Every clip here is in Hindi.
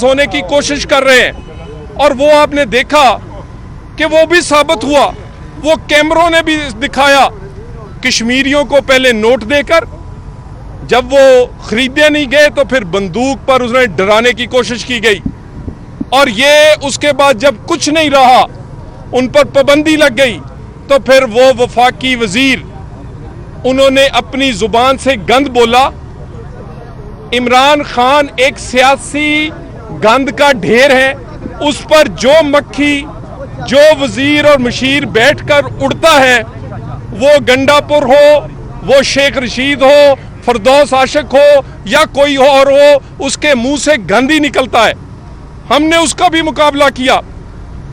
होने की कोशिश कर रहे हैं और वो आपने देखा कि वो भी साबित हुआ। वो कैमरों ने भी दिखाया, कश्मीरियों को पहले नोट देकर, जब वो खरीदे नहीं गए तो फिर बंदूक पर उन्हें डराने की कोशिश की गई, और ये उसके बाद जब कुछ नहीं रहा, उन पर पाबंदी लग गई, तो फिर वो वफाकी वजीर उन्होंने अपनी जुबान से गंद बोला। इमरान खान एक सियासी गंद का ढेर है, उस पर जो मक्खी, जो वजीर और मशीर बैठकर उड़ता है, वो गंडापुर हो, वो शेख रशीद हो, फरदौस आशिक हो या कोई और हो, उसके मुंह से गंद ही निकलता है। हमने उसका भी मुकाबला किया।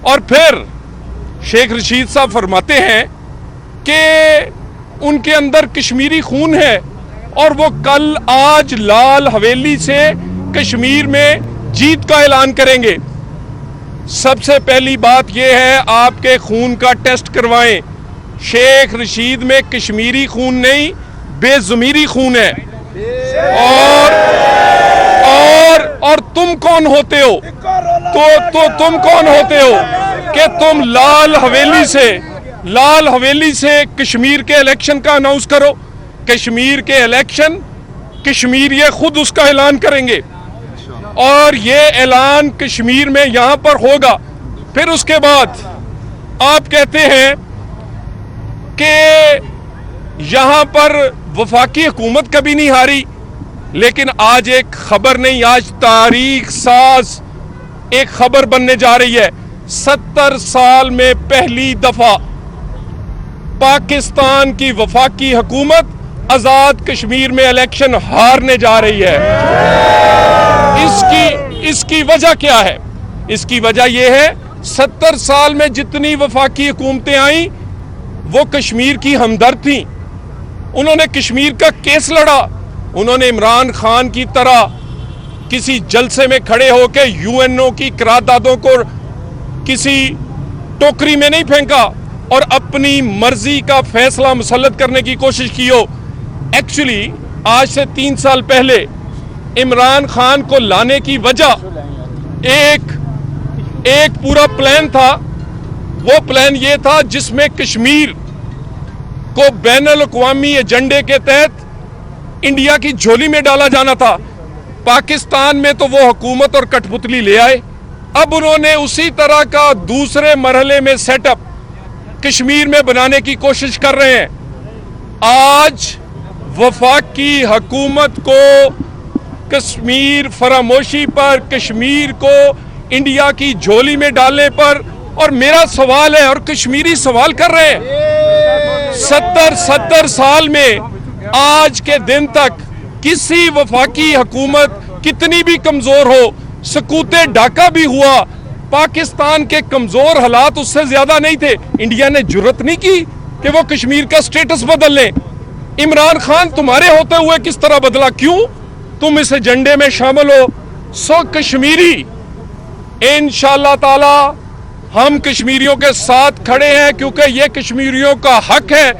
और फिर शेख रशीद साहब फरमाते हैं कि उनके अंदर कश्मीरी खून है, और वो कल आज लाल हवेली से कश्मीर में जीत का ऐलान करेंगे। सबसे पहली बात यह है, आपके खून का टेस्ट करवाएं। शेख रशीद में कश्मीरी खून नहीं, बेज़मीरी खून है। और तुम कौन होते हो? तो तुम कौन होते हो कि तुम लाल हवेली से कश्मीर के इलेक्शन का अनाउंस करो? कश्मीर के इलेक्शन कश्मीर ये खुद उसका ऐलान करेंगे, और ये ऐलान कश्मीर में यहां पर होगा। फिर उसके बाद आप कहते हैं कि यहां पर वफाकी हुकूमत कभी नहीं हारी, लेकिन आज एक खबर नहीं, आज तारीख साज एक खबर बनने जा रही है। 70 साल में पहली दफा पाकिस्तान की वफाकी हुकूमत आजाद कश्मीर में इलेक्शन हारने जा रही है। इसकी वजह क्या है? इसकी वजह यह है, 70 साल में जितनी वफाकी हुकूमतें आई वो कश्मीर की हमदर्द थी। उन्होंने कश्मीर का केस लड़ा, उन्होंने इमरान खान की तरह किसी जलसे में खड़े होकर यूएनओ की करारदादों को किसी टोकरी में नहीं फेंका और अपनी मर्जी का फैसला मुसल्लत करने की कोशिश की हो। एक्चुअली आज से 3 साल पहले इमरान खान को लाने की वजह एक पूरा प्लान था। वो प्लान ये था जिसमें कश्मीर को बैनुल अक़वामी एजेंडे के तहत इंडिया की झोली में डाला जाना था। पाकिस्तान में तो वो हुकूमत और कठपुतली ले आए। अब उन्होंने उसी तरह का दूसरे मरहले में सेटअप कश्मीर में बनाने की कोशिश कर रहे हैं। आज वफाकी हुकूमत को कश्मीर फरामोशी पर, कश्मीर को इंडिया की झोली में डालने पर, और मेरा सवाल है और कश्मीरी सवाल कर रहे हैं, 70 साल में आज के दिन तक किसी वफाकी हुकूमत कितनी भी कमजोर हो, सकूते ढाका भी हुआ, पाकिस्तान के कमजोर हालात उससे ज्यादा नहीं थे, इंडिया ने जुर्रत नहीं की कि वो कश्मीर का स्टेटस बदल ले। इमरान खान तुम्हारे होते हुए किस तरह बदला? क्यों? तुम इस एजेंडे में शामिल हो। सो कश्मीरी, इंशाअल्लाह ताला हम कश्मीरियों के साथ खड़े हैं, क्योंकि ये कश्मीरियों का हक है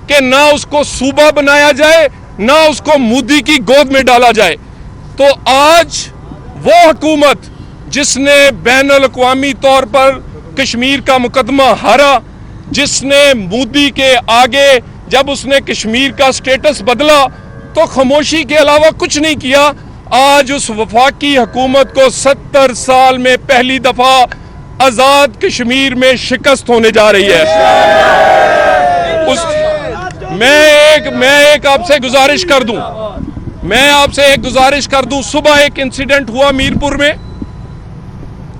कि ना उसको सूबा बनाया जाए, ना उसको मोदी की गोद में डाला जाए। तो आज वो हुकूमत जिसने बैनुल अक़वामी तौर पर कश्मीर का मुकदमा हारा, जिसने मोदी के आगे जब उसने कश्मीर का स्टेटस बदला तो खामोशी के अलावा कुछ नहीं किया, आज उस वफाकी हुकूमत को 70 साल में पहली दफा आजाद कश्मीर में शिकस्त होने जा रही है। मैं एक आपसे गुजारिश कर दूं, सुबह एक इंसिडेंट हुआ मीरपुर में,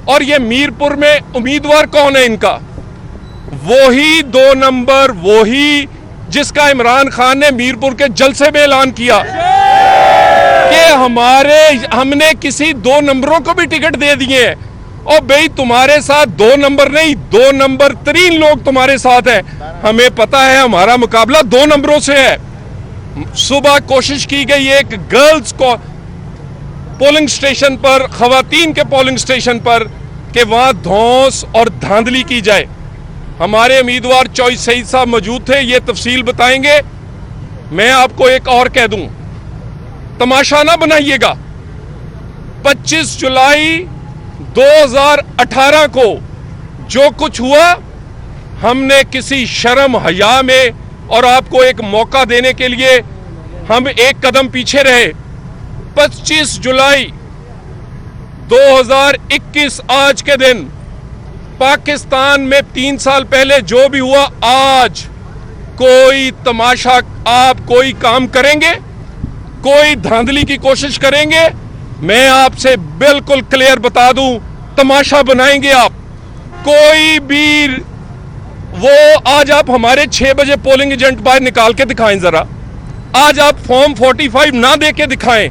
और ये मीरपुर में उम्मीदवार कौन है इनका? वही 2 नंबर, वही जिसका इमरान खान ने मीरपुर के जलसे में ऐलान किया कि हमने किसी 2 नंबरों को भी टिकट दे दिए हैं। और भाई तुम्हारे साथ 2 नंबर नहीं, 2 नंबर 3 लोग तुम्हारे साथ हैं। हमें पता है हमारा मुकाबला 2 नंबरों से है। सुबह कोशिश की गई एक गर्ल्स को पोलिंग स्टेशन पर, खवातीन के पोलिंग स्टेशन पर, कि वहां धौंस और धांधली की जाए। हमारे उम्मीदवार चॉइस सईद साहब मौजूद थे, ये तफसील बताएंगे। मैं आपको एक और कह दूं, तमाशा ना बनाइएगा। 25 जुलाई 2018 को जो कुछ हुआ, हमने किसी शर्म हया में और आपको एक मौका देने के लिए हम एक कदम पीछे रहे। 25 जुलाई 2021 आज के दिन पाकिस्तान में 3 साल पहले जो भी हुआ, आज कोई तमाशा, आप कोई काम करेंगे, कोई धांधली की कोशिश करेंगे, मैं आपसे बिल्कुल क्लियर बता दूं, तमाशा बनाएंगे आप। कोई भी वो आज आप हमारे 6 बजे पोलिंग एजेंट बाहर निकाल के दिखाएं जरा, आज आप फॉर्म 45 ना दे के दिखाएं,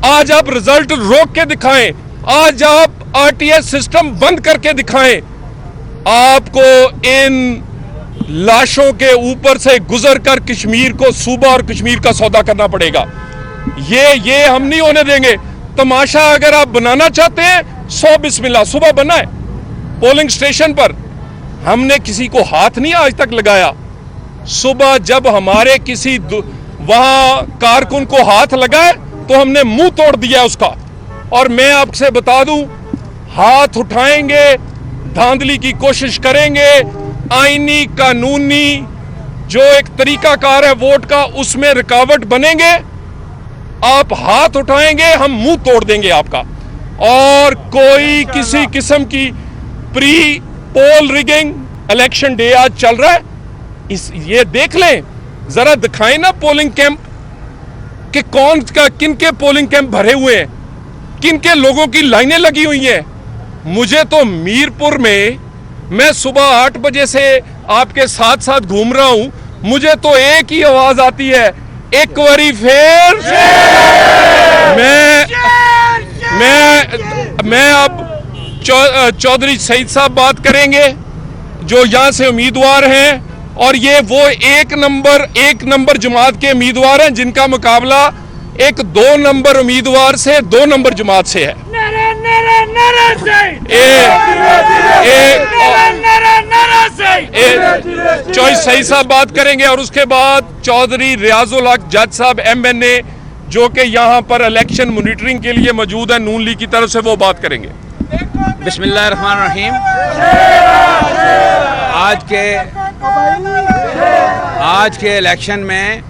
आज आप रिजल्ट रोक के दिखाएं, आज आप आरटीएस सिस्टम बंद करके दिखाएं। आपको इन लाशों के ऊपर से गुजर कर कश्मीर को, सूबा और कश्मीर का सौदा करना पड़ेगा। ये हम नहीं होने देंगे। तमाशा अगर आप बनाना चाहते हैं, 100 बिस्मिल्लाह, सुबह बनाए पोलिंग स्टेशन पर। हमने किसी को हाथ नहीं आज तक लगाया। सुबह जब हमारे किसी वहां कारकुन को हाथ लगाए तो हमने मुंह तोड़ दिया उसका। और मैं आपसे बता दूं, हाथ उठाएंगे, धांधली की कोशिश करेंगे, आईनी कानूनी जो एक तरीकाकार है वोट का, उसमें रुकावट बनेंगे, आप हाथ उठाएंगे, हम मुंह तोड़ देंगे आपका। और कोई किसी किस्म की pre poll rigging, election day आज चल रहा है, ये देख लें जरा, दिखाएं ना पोलिंग कैंप कि कौन का किन के पोलिंग कैंप भरे हुए हैं, किन के लोगों की लाइनें लगी हुई हैं। मुझे तो मीरपुर में, मैं सुबह 8 बजे से आपके साथ साथ घूम रहा हूं, मुझे तो एक ही आवाज आती है, एक बारी फिर। मैं अब चौधरी सईद साहब बात करेंगे जो यहां से उम्मीदवार हैं, और ये वो एक नंबर जमात के उम्मीदवार हैं जिनका मुकाबला एक 2 नंबर उम्मीदवार से 2 नंबर जमात से है। चौधरी सईद साहब बात करेंगे और उसके बाद चौधरी रियाजुल हक जज साहब MNA जो कि यहाँ पर इलेक्शन मॉनिटरिंग के लिए मौजूद है नून लीग की तरफ से, वो बात करेंगे। बिस्मिल्लाहिर्रहमानिर्रहीम। आज के इलेक्शन में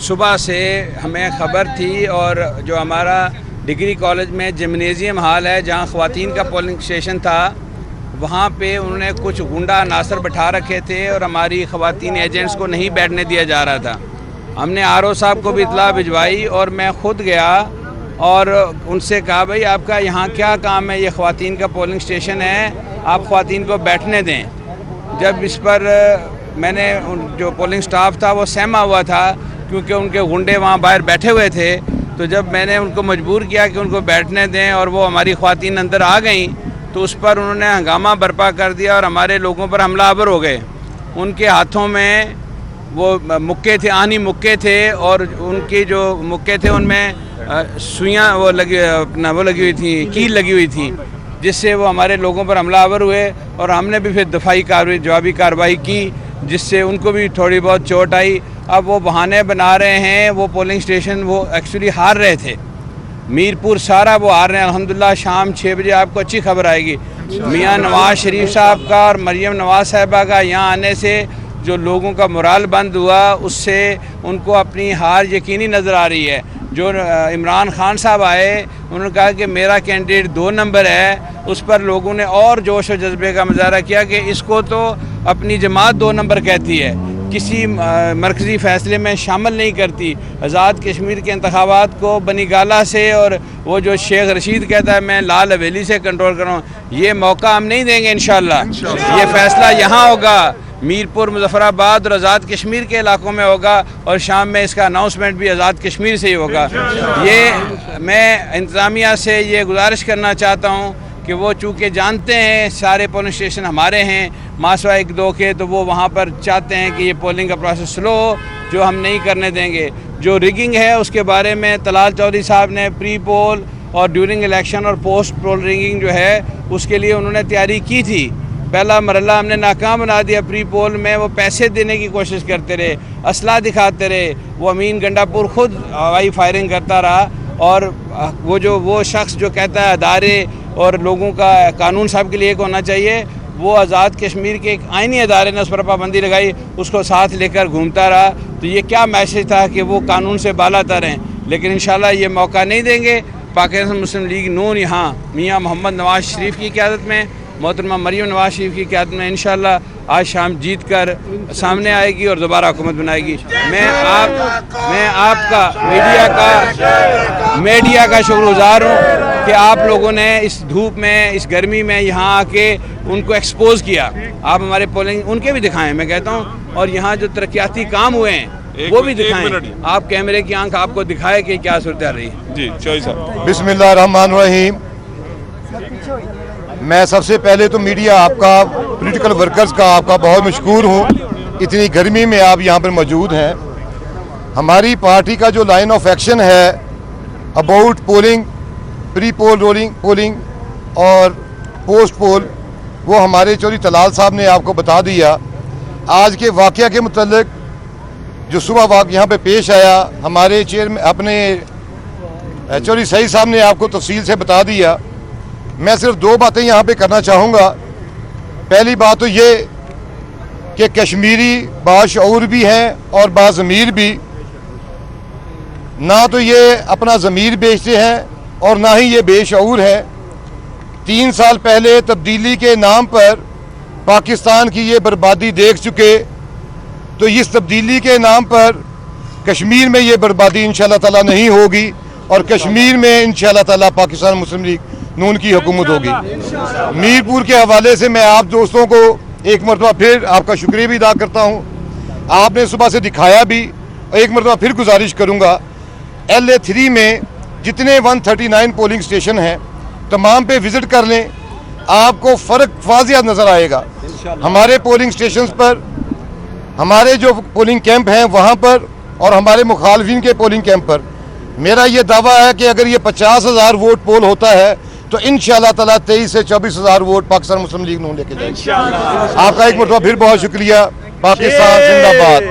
सुबह से हमें खबर थी, और जो हमारा डिग्री कॉलेज में जिम्नेजियम हॉल है जहां ख़वातीन का पोलिंग स्टेशन था, वहां पे उन्होंने कुछ गुंडा अनासर बैठा रखे थे और हमारी ख़वातीन एजेंट्स को नहीं बैठने दिया जा रहा था। हमने RO साहब को भी इतला भिजवाई और मैं ख़ुद गया और उनसे कहा, भाई आपका यहाँ क्या काम है, ये ख़वातीन का पोलिंग स्टेशन है, आप ख़वातीन को बैठने दें। जब इस पर मैंने जो पोलिंग स्टाफ था वो सहमा हुआ था, क्योंकि उनके गुंडे वहाँ बाहर बैठे हुए थे। तो जब मैंने उनको मजबूर किया कि उनको बैठने दें और वो हमारी ख़वातीन अंदर आ गईं, तो उस पर उन्होंने हंगामा बर्पा कर दिया और हमारे लोगों पर हमलावर हो गए। उनके हाथों में वो मुक्के थे, आनी मुक्के थे, और उनके जो मुक्के थे उनमें सुइयाँ वो लगी हुई थी, कील लगी हुई थी, जिससे वो हमारे लोगों पर हमलावर हुए। और हमने भी फिर दफाई कार्रवाई, जवाबी कार्रवाई की, जिससे उनको भी थोड़ी बहुत चोट आई। अब वो बहाने बना रहे हैं, वो पोलिंग स्टेशन वो एक्चुअली हार रहे थे, मीरपुर सारा वो हार रहे हैं। अल्हम्दुलिल्लाह शाम 6 बजे आपको अच्छी खबर आएगी। मियाँ नवाज शरीफ साहब का और मरियम नवाज साहिबा का यहाँ आने से जो लोगों का मोराल बंद हुआ, उससे उनको अपनी हार यकीनी नज़र आ रही है। जो इमरान खान साहब आए, उन्होंने कहा कि मेरा कैंडिडेट 2 नंबर है, उस पर लोगों ने और जोश और जज्बे का मुजाहरा किया कि इसको तो अपनी जमात 2 नंबर कहती है, किसी मरकज़ी फ़ैसले में शामिल नहीं करती। आज़ाद कश्मीर के इंतखाबात को बनी गाला से, और वो जो शेख रशीद कहता है मैं लाल हवेली से कंट्रोल कर रहा हूँ, ये मौका हम नहीं देंगे इंशाअल्लाह। ये फ़ैसला यहाँ होगा, मीरपुर, मुजफ्फराबाद और आज़ाद कश्मीर के इलाकों में होगा, और शाम में इसका अनाउंसमेंट भी आज़ाद कश्मीर से ही होगा। ये मैं इंतज़ामिया से ये गुजारिश करना चाहता हूँ कि वो चूँकि जानते हैं सारे पोलिंग स्टेशन हमारे हैं मासवा 1-2 के, तो वो वहाँ पर चाहते हैं कि ये पोलिंग का प्रोसेस स्लो हो, जो हम नहीं करने देंगे। जो रिगिंग है उसके बारे में तलाल चौधरी साहब ने प्री पोल और ड्यूरिंग इलेक्शन और पोस्ट पोल रिगिंग जो है उसके लिए उन्होंने तैयारी की थी। पहला मरला हमने नाकाम बना दिया। प्री पोल में वो पैसे देने की कोशिश करते रहे, असला दिखाते रहे। वो अमीन गंडापुर खुद हवाई फायरिंग करता रहा, और वो शख्स जो कहता है अदारे और लोगों का कानून साहब के लिए एक होना चाहिए। वो आज़ाद कश्मीर के एक आइनी अदारे ने उस पर पाबंदी लगाई, उसको साथ लेकर घूमता रहा, तो ये क्या मैसेज था कि वो कानून से बालातर हैं। लेकिन इंशाल्लाह ये मौका नहीं देंगे। पाकिस्तान मुस्लिम लीग नून यहाँ मियाँ मोहम्मद नवाज शरीफ की क़यादत में, मोहतरमा मरियम नवाज शरीफ की क़यादत में इंशाल्लाह आज शाम जीत कर सामने आएगी और दोबारा हुकूमत बनाएगी। मैं आपका मीडिया का शुक्रगुजार हूँ कि आप लोगों ने इस धूप में, इस गर्मी में यहाँ आके उनको एक्सपोज किया। आप हमारे पोलिंग उनके भी दिखाएं, मैं कहता हूँ, और यहाँ जो तरक्याती काम हुए हैं वो भी दिखाएं। आप कैमरे की आंख आपको दिखाए कि क्या सूरत रही। जी चौधरी साहब। बिस्मिल्लाहिर्रहमानिर्रहीम। मैं सबसे पहले तो मीडिया आपका, पॉलिटिकल वर्कर्स का आपका बहुत मशकूर हूँ। इतनी गर्मी में आप यहाँ पर मौजूद हैं। हमारी पार्टी का जो लाइन ऑफ एक्शन है about polling, pre poll polling और पोस्ट पोल, वो हमारे चौधरी तलाल साहब ने आपको बता दिया। आज के वाक़या के मुतल्लिक जो सुबह वाक़ यहाँ पे पेश आया, हमारे चेयरमैन अपने चौधरी सईद साहब ने आपको तफसील से बता दिया। मैं सिर्फ दो बातें यहाँ पे करना चाहूँगा। पहली बात तो ये कि कश्मीरी बाशऊर भी हैं और बाज़मीर भी। ना तो ये अपना ज़मीर बेचते हैं और ना ही ये बेशऊर हैं। 3 साल पहले तब्दीली के नाम पर पाकिस्तान की ये बर्बादी देख चुके, तो इस तब्दीली के नाम पर कश्मीर में ये बर्बादी इंशाअल्लाह ताला नहीं होगी और कश्मीर में इंशाअल्लाह ताला पाकिस्तान मुस्लिम लीग नून की हुकूमत होगी। मीरपुर के हवाले से मैं आप दोस्तों को एक मरतबा फिर आपका शुक्रिया भी अदा करता हूँ। आपने सुबह से दिखाया भी, एक मरतबा फिर गुजारिश करूँगा, LA3 में जितने 139 पोलिंग स्टेशन हैं तमाम पे विज़िट कर लें, आपको फ़र्क वाज़िया नज़र आएगा। हमारे पोलिंग स्टेशन पर, हमारे जो पोलिंग कैंप हैं वहाँ पर और हमारे मुखालफिन के पोलिंग कैंप पर मेरा ये दावा है कि अगर ये 50,000 वोट पोल होता है तो इंशाअल्लाह ताला 23 से 24,000 वोट पाकिस्तान मुस्लिम लीग नून लेके जाएगी। आपका एक मरतबा फिर बहुत शुक्रिया। पाकिस्तान जिंदाबाद।